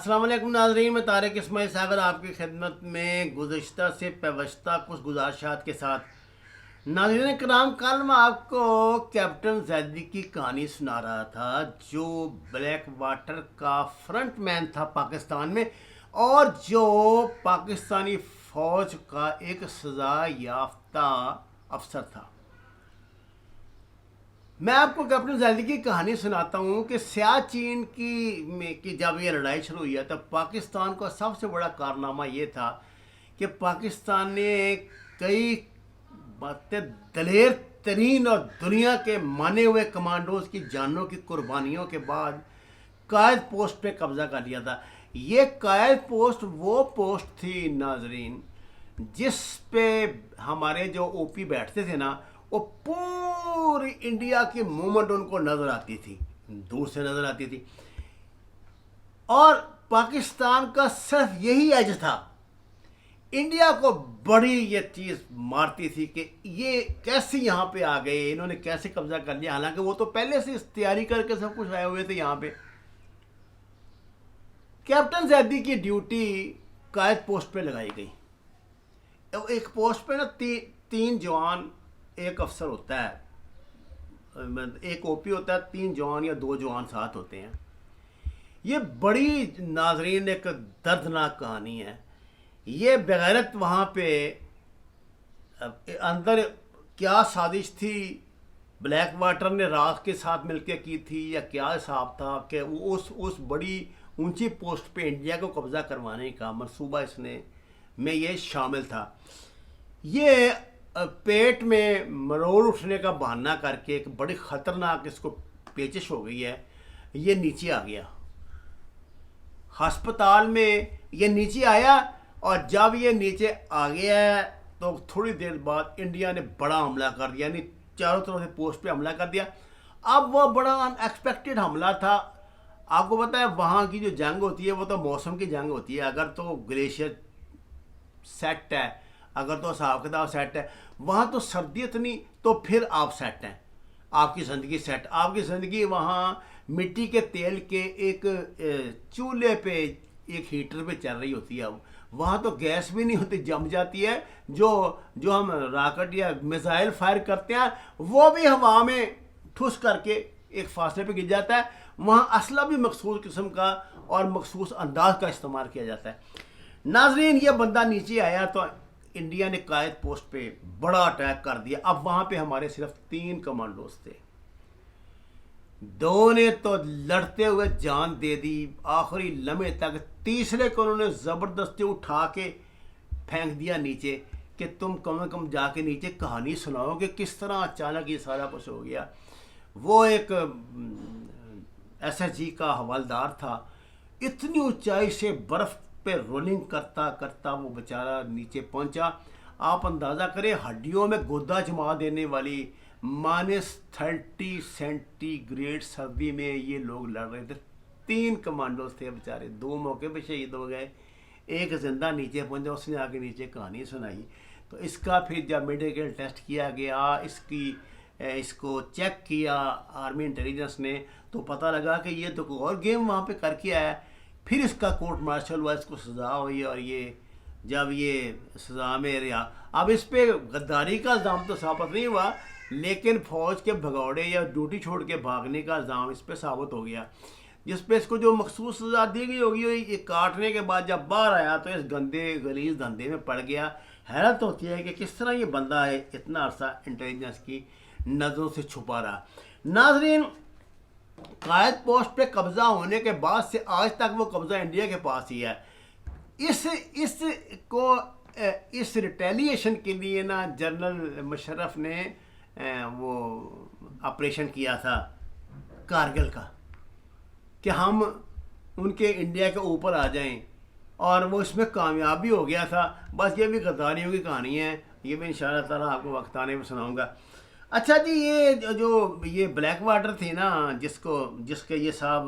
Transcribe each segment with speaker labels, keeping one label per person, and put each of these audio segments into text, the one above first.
Speaker 1: السلام علیکم ناظرین، میں طارق اسماعیل ساگر آپ کی خدمت میں گزشتہ سے پیوستہ کچھ گزارشات کے ساتھ۔ ناظرین کرام، کل میں آپ کو کیپٹن زیدی کی کہانی سنا رہا تھا جو بلیک واٹر کا فرنٹ مین تھا پاکستان میں، اور جو پاکستانی فوج کا ایک سزا یافتہ افسر تھا۔ میں آپ کو کیپٹن زیدی کی کہانی سناتا ہوں کہ سیاچین کی جب یہ لڑائی شروع ہوئی ہے تب پاکستان کا سب سے بڑا کارنامہ یہ تھا کہ پاکستان نے کئی باتیں دلیر ترین اور دنیا کے مانے ہوئے کمانڈوز کی جانوں کی قربانیوں کے بعد قائد پوسٹ پہ قبضہ کر لیا تھا۔ یہ قائد پوسٹ وہ پوسٹ تھی ناظرین جس پہ ہمارے جو او پی بیٹھتے تھے نا، وہ پوری انڈیا کی موومنٹ ان کو نظر آتی تھی، دور سے نظر آتی تھی، اور پاکستان کا صرف یہی ایج تھا۔ انڈیا کو بڑی یہ چیز مارتی تھی کہ یہ کیسے یہاں پہ آ گئے، انہوں نے کیسے قبضہ کر لیا، حالانکہ وہ تو پہلے سے تیاری کر کے سب کچھ آئے ہوئے تھے یہاں پہ۔ کیپٹن زیدی کی ڈیوٹی قائد پوسٹ پہ لگائی گئی۔ ایک پوسٹ پہ نا تین جوان ایک افسر ہوتا ہے، ایک او پی ہوتا ہے، 3 جوان یا 2 جوان ساتھ ہوتے ہیں۔ یہ بڑی ناظرین ایک دردناک کہانی ہے۔ یہ بغیرت وہاں پہ اندر کیا سازش تھی، بلیک واٹر نے راز کے ساتھ مل کے کی تھی یا کیا حساب تھا کہ وہ اس بڑی اونچی پوسٹ پہ انڈیا کو قبضہ کروانے کا منصوبہ اس میں یہ شامل تھا۔ یہ پیٹ میں مروڑ اٹھنے کا بہانہ کر کے ایک بڑی خطرناک اس کو پیچش ہو گئی ہے، یہ نیچے آ گیا ہسپتال میں۔ یہ نیچے آیا، اور جب یہ نیچے آ گیا ہے تو تھوڑی دیر بعد انڈیا نے بڑا حملہ کر دیا، یعنی چاروں طرف سے پوسٹ پہ حملہ کر دیا۔ اب وہ بڑا ان ایکسپیکٹڈ حملہ تھا۔ آپ کو پتہ ہے وہاں کی جو جنگ ہوتی ہے وہ تو موسم کی جنگ ہوتی ہے، اگر تو گلیشیئر سیٹ ہے، اگر تو حساب کتاب سیٹ ہے، وہاں تو سردی اتنی تو پھر آپ سیٹ ہیں، آپ کی زندگی سیٹ۔ آپ کی زندگی وہاں مٹی کے تیل کے ایک چولہے پہ، ایک ہیٹر پہ چل رہی ہوتی ہے۔ وہاں تو گیس بھی نہیں ہوتی، جم جاتی ہے۔ جو ہم راکٹ یا میزائل فائر کرتے ہیں وہ بھی ہوا میں ٹھس کر کے ایک فاصلے پہ گر جاتا ہے۔ وہاں اسلحہ بھی مخصوص قسم کا اور مخصوص انداز کا استعمال کیا جاتا ہے۔ ناظرین، یہ بندہ نیچے آیا تو انڈیا نے قائد پوسٹ پہ بڑا اٹیک کر دیا۔ اب وہاں پہ ہمارے صرف 3 کمانڈوز تھے، 2 نے تو لڑتے ہوئے جان دے دی آخری لمحے تک، تیسرے کو انہوں نے زبردستی اٹھا کے پھینک دیا نیچے کہ تم کم از کم جا کے نیچے کہانی سناؤ کہ کس طرح اچانک یہ سارا کچھ ہو گیا۔ وہ ایک ایس ایس جی کا حوالدار تھا، اتنی اونچائی سے برف پہ رولنگ کرتا کرتا وہ بیچارہ نیچے پہنچا۔ آپ اندازہ کریں، ہڈیوں میں گودا جما دینے والی -30 سینٹی گریڈ سردی میں یہ لوگ لڑ رہے تھے۔ 3 کمانڈوز تھے بیچارے، 2 موقع پہ شہید ہو گئے، ایک زندہ نیچے پہنچا، اس نے آگے نیچے کہانی سنائی۔ تو اس کا پھر جب میڈیکل ٹیسٹ کیا گیا، اس کو چیک کیا آرمی انٹیلیجنس نے، تو پتہ لگا کہ یہ تو کوئی اور گیم وہاں پہ کر کے آیا۔ پھر اس کا کورٹ مارشل ہوا، اس کو سزا ہوئی، اور جب یہ سزا میں رہا، اب اس پہ غداری کا الزام تو ثابت نہیں ہوا، لیکن فوج کے بھگوڑے یا ڈیوٹی چھوڑ کے بھاگنے کا الزام اس پہ ثابت ہو گیا، جس پہ اس کو جو مخصوص سزا دی گئی ہوگی، یہ کاٹنے کے بعد جب باہر آیا تو اس گندے غلیظ دھندے میں پڑ گیا۔ حیرت ہوتی ہے کہ کس طرح یہ بندہ ہے اتنا عرصہ انٹیلیجنس کی نظروں سے چھپا رہا۔ ناظرین، قائد پوسٹ پہ قبضہ ہونے کے بعد سے آج تک وہ قبضہ انڈیا کے پاس ہی ہے۔ اس ریٹیلیشن کے لیے نا جنرل مشرف نے وہ آپریشن کیا تھا کارگل کا، کہ ہم ان کے انڈیا کے اوپر آ جائیں، اور وہ اس میں کامیاب بھی ہو گیا تھا۔ بس یہ بھی غداریوں کی کہانی ہے، یہ بھی انشاءاللہ تعالیٰ آپ کو وقت آنے میں سناؤں گا۔ اچھا جی، یہ بلیک واٹر تھی نا، جس کے یہ صاحب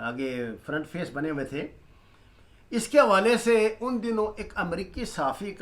Speaker 1: آگے فرنٹ فیس بنے ہوئے تھے، اس کے حوالے سے ان دنوں ایک امریکی صحافی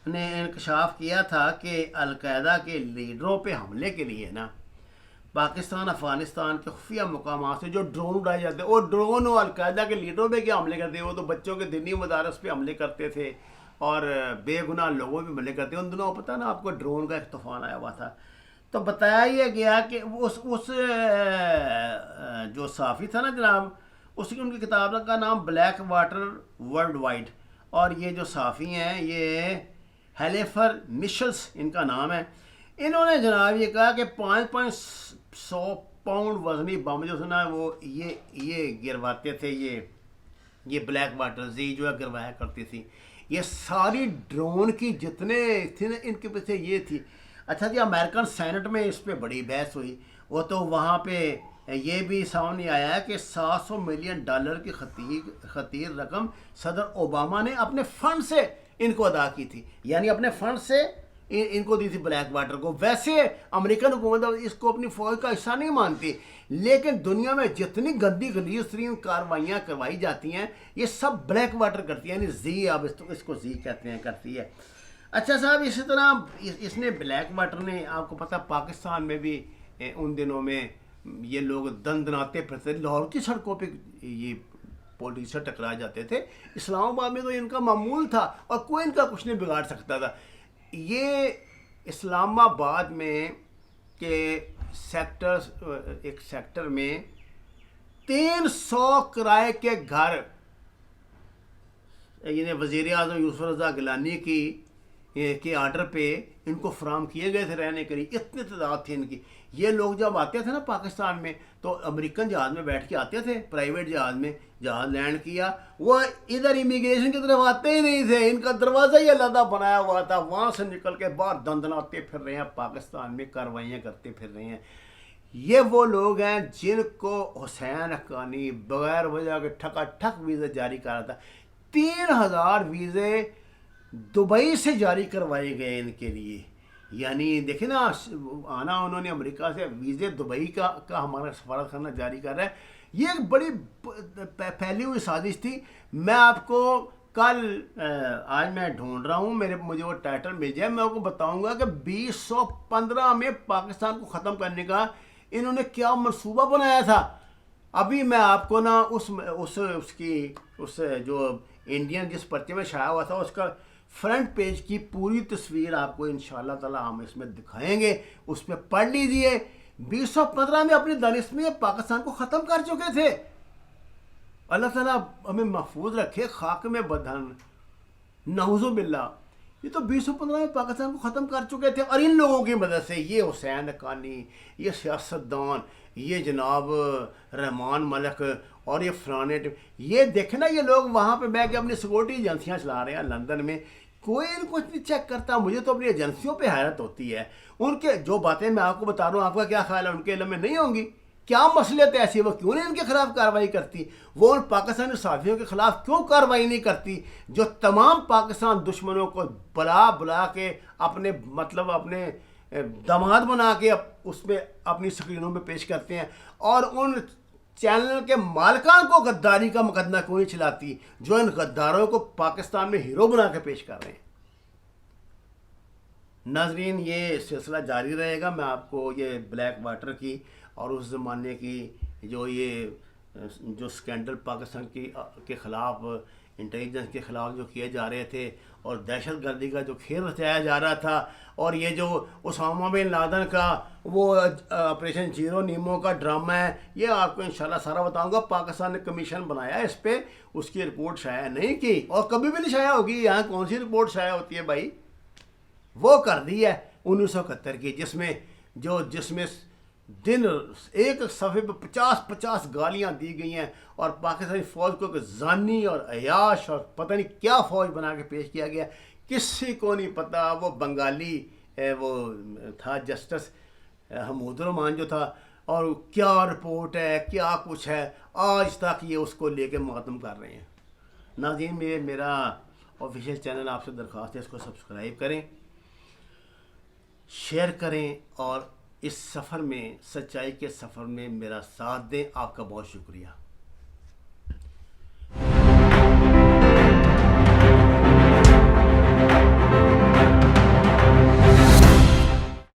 Speaker 1: نے انکشاف کیا تھا کہ القاعدہ کے لیڈروں پہ حملے کے لیے نا پاکستان افغانستان کے خفیہ مقامات سے جو ڈرون اڑائے جاتے ہیں، اور ڈرون و القاعدہ کے لیڈروں پہ کیا حملے کرتے ہیں، وہ تو بچوں کے دینی مدارس پہ حملے کرتے تھے اور بے گناہ لوگوں پہ حملے کرتے ہیں. ان دنوں پتہ نا آپ کو ڈرون کا ایک طوفان آیا ہوا تھا. تو بتایا یہ گیا کہ اس جو صحافی تھا نا جناب، ان کی کتاب کا نام بلیک واٹر ورلڈ وائڈ، اور یہ جو صحافی ہیں یہ ہیلیفر مشلس ان کا نام ہے. انہوں نے جناب یہ کہا کہ 500 پاؤنڈ وزنی بم جو تھا نا وہ یہ گرواتے تھے، یہ بلیک واٹر زی جو ہے گروایا کرتی تھی. یہ ساری ڈرون کی جتنے تھے نا ان کے پیچھے یہ تھی. اچھا جی، امریکن سینٹ میں اس پہ بڑی بحث ہوئی. وہ تو وہاں پہ یہ بھی سامنے آیا ہے کہ $700 ملین کی خطیر رقم صدر اوباما نے اپنے فنڈ سے ان کو ادا کی تھی، یعنی اپنے فنڈ سے ان کو دی تھی بلیک واٹر کو. ویسے امریکن حکومت اس کو اپنی فوج کا حصہ نہیں مانتی، لیکن دنیا میں جتنی گندی غلیظ ترین کاروائیاں کروائی جاتی ہیں یہ سب بلیک واٹر کرتی ہیں، یعنی زی، اب اس کو زی کہتے ہیں، کرتی ہے. اچھا صاحب، اسی طرح اس نے بلیک واٹر نے، آپ کو پتہ پاکستان میں بھی ان دنوں میں یہ لوگ دندناتے پھرتے، لاہور کی سڑکوں پہ یہ پولیس سے ٹکرا جاتے تھے. اسلام آباد میں تو ان کا معمول تھا اور کوئی ان کا کچھ نہیں بگاڑ سکتا تھا. یہ اسلام آباد میں کے ایک سیکٹر میں 300 کرائے کے گھر یعنی وزیر اعظم یوسف رضا گیلانی کے آرڈر پہ ان کو فراہم کیے گئے تھے رہنے کے لیے. اتنی تعداد تھی ان کی. یہ لوگ جب آتے تھے نا پاکستان میں تو امریکن جہاز میں بیٹھ کے آتے تھے، پرائیویٹ جہاز میں، جہاز لینڈ کیا، وہ ادھر امیگریشن کی طرف آتے ہی نہیں تھے. ان کا دروازہ ہی علیحدہ بنایا ہوا تھا، وہاں سے نکل کے باہر دندناتے پھر رہے ہیں، پاکستان میں کاروائیاں کرتے پھر رہے ہیں. یہ وہ لوگ ہیں جن کو حسین حقانی بغیر وجہ کے ٹھکا ٹھک ویزے جاری کر رہا تھا. 3000 ویزے دبئی سے جاری کروائے گئے ان کے لیے. یعنی دیکھیں نا، آنا انہوں نے امریکہ سے، ویزے دبئی کا ہمارا سفارت خانہ جاری کر رہا ہے. یہ ایک بڑی پھیلی ہوئی سازش تھی. میں آپ کو آج میں ڈھونڈ رہا ہوں، مجھے وہ ٹائٹل مل جائے، میں آپ کو بتاؤں گا کہ 2015 میں پاکستان کو ختم کرنے کا انہوں نے کیا منصوبہ بنایا تھا. ابھی میں آپ کو نا اس جو انڈین جس پرچے میں شائع ہوا تھا اس کا فرنٹ پیج کی پوری تصویر آپ کو انشاءاللہ تعالی ہم اس میں دکھائیں گے، اس پہ پڑھ لیجئے. 2015 میں اپنی دانش میں پاکستان کو ختم کر چکے تھے. اللہ تعالیٰ ہمیں محفوظ رکھے خاک میں بدھن، نعوذ باللہ. یہ تو 2015 میں پاکستان کو ختم کر چکے تھے، اور ان لوگوں کی مدد سے یہ حسین حقانی، یہ سیاستدان، یہ جناب رحمان ملک اور یہ فلانے، یہ دیکھنا یہ لوگ وہاں پہ بیٹھ کے اپنی سیکورٹی ایجنسیاں چلا رہے ہیں لندن میں. کوئی ان کو نہیں چیک کرتا. مجھے تو اپنی ایجنسیوں پہ حیرت ہوتی ہے. ان کے جو باتیں میں آپ کو بتا رہا ہوں، آپ کا کیا خیال ہے ان کے علم میں نہیں ہوں گی؟ کیا مسئلے تھے ایسی؟ وہ کیوں نہیں ان کے خلاف کارروائی کرتی؟ وہ ان پاکستانی صحافیوں کے خلاف کیوں کارروائی نہیں کرتی جو تمام پاکستان دشمنوں کو بلا کے اپنے دماد بنا کے اس میں اپنی سکرینوں میں پیش کرتے ہیں، اور ان چینل کے مالکان کو غداری کا مقدمہ کیوں نہیں چلاتی جو ان غداروں کو پاکستان میں ہیرو بنا کے پیش کر رہے ہیں؟ ناظرین، یہ سلسلہ جاری رہے گا. میں آپ کو یہ بلیک واٹر کی اور اس زمانے کی جو سکینڈل پاکستان کے خلاف، انٹیلیجنس کے خلاف جو کیے جا رہے تھے، اور دہشت گردی کا جو کھیل رچایا جا رہا تھا، اور یہ جو اسامہ بن لادن کا وہ آپریشن زیرو نیمو کا ڈرامہ ہے، یہ آپ کو انشاءاللہ سارا بتاؤں گا. پاکستان نے کمیشن بنایا اس پہ، اس کی رپورٹ شائع نہیں کی، اور کبھی بھی نہیں شائع ہوگی. یہاں کون سی رپورٹ شائع ہوتی ہے بھائی؟ وہ کر دی ہے 1971 کی، جس میں دن ایک صفحے پہ 50 گالیاں دی گئی ہیں، اور پاکستانی فوج کو ایک زانی اور عیاش اور پتہ نہیں کیا فوج بنا کے پیش کیا گیا. کسی کو نہیں پتا. وہ بنگالی وہ تھا جسٹس حمود الرحمان جو تھا، اور کیا رپورٹ ہے، کیا کچھ ہے، آج تک یہ اس کو لے کے ماتم کر رہے ہیں. ناظرین، میرا آفیشیل چینل آپ سے درخواست ہے اس کو سبسکرائب کریں، شیئر کریں، اور اس سفر میں، سچائی کے سفر میں میرا ساتھ دیں. آپ کا بہت شکریہ.